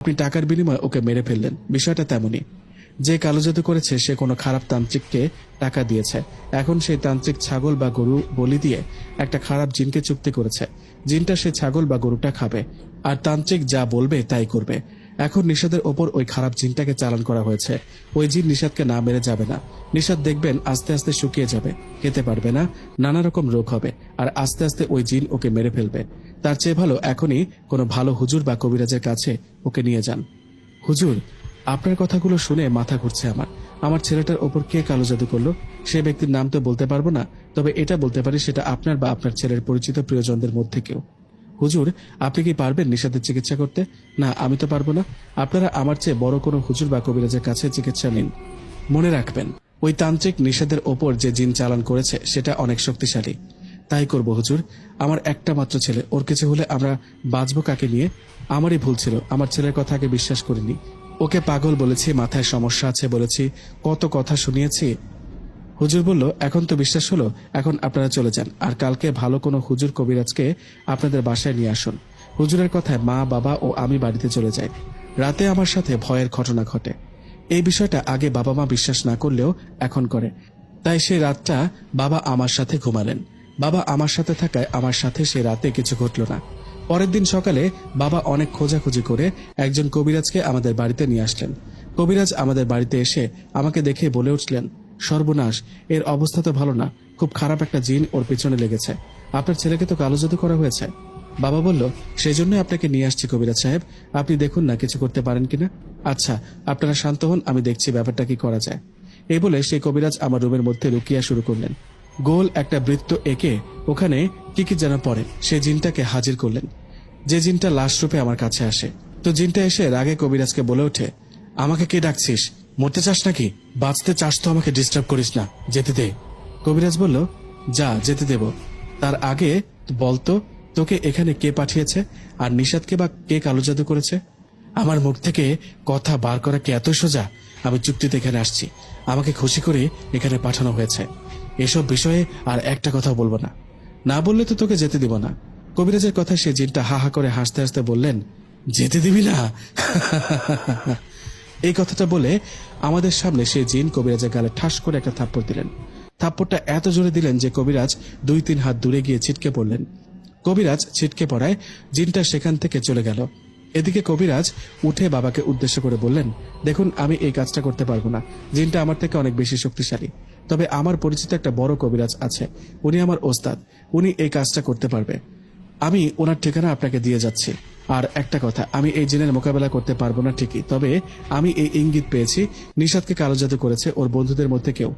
আপনি টাকার বিনিময়ে ওকে মেরে ফেললেন। বিষয়টা তেমনই। যে কালো জাদু করেছে সে কোনো খারাপ তান্ত্রিককে টাকা দিয়েছে। এখন সেই তান্ত্রিক ছাগল বা গরু বলি দিয়ে একটা খারাপ জিনকে চুক্তি করেছে। জিনটা সে ছাগল বা গরুটা খাবে, আর তান্ত্রিক যা বলবে তাই করবে। এখন নিষাদের ওপর ওই খারাপ জিনটাকে চালান করা হয়েছে। ওই জিন নিষাদকে না মেরে যাবে না। নিষাদ দেখবেন আস্তে আস্তে শুকিয়ে যাবে, খেতে পারবে না, নানা রকম রোগ হবে, আর আস্তে আস্তে ওই জিন ওকে মেরে ফেলবে। তার চেয়ে ভালো এখনই কোনো ভালো হুজুর বা কবিরাজের কাছে ওকে নিয়ে যান। হুজুর, আপনার কথাগুলো শুনে মাথা ঘুরছে আমার ছেলেটার ওপর কে কালো জাদু করলো সে ব্যক্তির নাম তো বলতে পারবো না, তবে এটা বলতে পারি সেটা আপনার বা আপনার ছেলের পরিচিত প্রিয়জনদের মধ্যে কেউ। হুজুর, আপনি কি পারবেন নিষাদের চিকিৎসা করতে? না, আমি তো পারবো না। আপনারা আমার চেয়ে বড় কোনো হুজুর বা কবিরাজের কাছে চিকিৎসা নিন। মনে রাখবেন, ওই তান্ত্রিক নিষাদের ওপর যে জিন চালান করেছে সেটা অনেক শক্তিশালী। তাই করব হুজুর। আমার একটা মাত্র ছেলে, ওর কিছু হলে আমরা বাঁচবো কাকে নিয়ে? আমারই ভুল ছিল, আমার ছেলের কথা আগে বিশ্বাস করিনি। ওকে পাগল বলেছি, মাথায় সমস্যা আছে বলেছি, কত কথা শুনিয়েছি। হুজুর বলল, এখন তো বিশ্বাস হলো, এখন আপনারা চলে যান, আর কালকে ভালো কোনো হুজুর কবিরাজকে আপনাদের বাসায় নিয়ে আসুন। হুজুরের কথায় মা, বাবা ও আমি বাড়িতে চলে যাই। রাতে আমার সাথে ভয়ের ঘটনা ঘটে। এই বিষয়টা আগে বাবা মা বিশ্বাস না করলেও এখন করে। তাই সেই রাতটা বাবা আমার সাথে ঘুমালেন। বাবা আমার সাথে থাকায় আমার সাথে সে রাতে কিছু ঘটল না। পরের দিন সকালে বাবা অনেক খোঁজাখুঁজি করে একজন কবিরাজকে আমাদের বাড়িতে নিয়ে আসলেন। কবিরাজ আমাদের বাড়িতে এসে আমাকে দেখে বলে উঠলেন, সর্বনাশ, এর অবস্থা তো ভালো না, খুব খারাপ একটা জিন ওর পিছনে লেগেছে। আপনার ছেলেকে তো কালো জাদু করা হয়েছে। বাবা বলল, সেই জন্যই আপনাকে নিয়ে আসছি কবিরাজ সাহেব, আপনি দেখুন না কিছু করতে পারেন কিনা। আচ্ছা, আপনারা শান্ত হন, আমি দেখছি ব্যাপারটা কি করা যায়। এই বলে সেই কবিরাজ আমার রুমের মধ্যে রুকিয়া শুরু করলেন। গোল একটা বৃত্ত এঁকে ওখানে কি কি যেন পড়ে সে জিনটাকে হাজির করলেন, যে জিনটা লাশ রূপে আমার কাছে আসে। তো জিনটা এসে রাগে কবিরাজকে বলে ওঠে, আমাকে কে ডাকছিস? মরতে চাস নাকি? বাঁচতে চাস তো আমাকে ডিস্টার্ব করিস না, যেতে দে। কবিরাজ বলল, যা, যেতে দেব। তার আগে বলতো, তোকে এখানে কে পাঠিয়েছে, আর নিষাদকে বা কে কালো জাদু করেছে? আমার মুখ থেকে কথা বার করা কি এত সোজা? আমি চুক্তিতে এখানে আসছি, আমাকে খুশি করে এখানে পাঠানো হয়েছে। এসব বিষয়ে আর একটা কথা বলবো না, না বললে তো তোকে যেতে দিব না। কবিরাজের কথা সে জিনটা হা হা করে হাসতে হাসতে বললেন, যেতে দিবি না? এই কথাটা বলে আমাদের সামনে সেই জিন কবিরাজের গালে ঠাস করে একটা থাপ্পড় দিলেন। থাপ্পড়টা এত জোরে দিলেন যে কবিরাজ 2-3 হাত দূরে গিয়ে ছিটকে পড়লেন। কবিরাজ ছিটকে পড়ায় জিনটা সেখান থেকে চলে গেল। এদিকে কবিরাজ উঠে বাবাকে উদ্দেশ্য করে বললেন, দেখুন, আমি এই কাজটা করতে পারবো না, জিনটা আমার থেকে অনেক বেশি শক্তিশালী। তবে আমার পরিচিত একটা বড় কবিরাজ আছে, উনি আমার ওস্তাদ, উনি এই কাজটা করতে পারবে। আমি ওনার ঠিকানা আপনাকে দিয়ে যাচ্ছি। আর একটা কথা, আমি এই জিনের মোকাবেলা করতে পারবো না ঠিকই, তবে আমি এই ইঙ্গিত পেয়েছি নিষাদকে কালো জাদু করেছে ওর বন্ধুদের মধ্যে কেউ।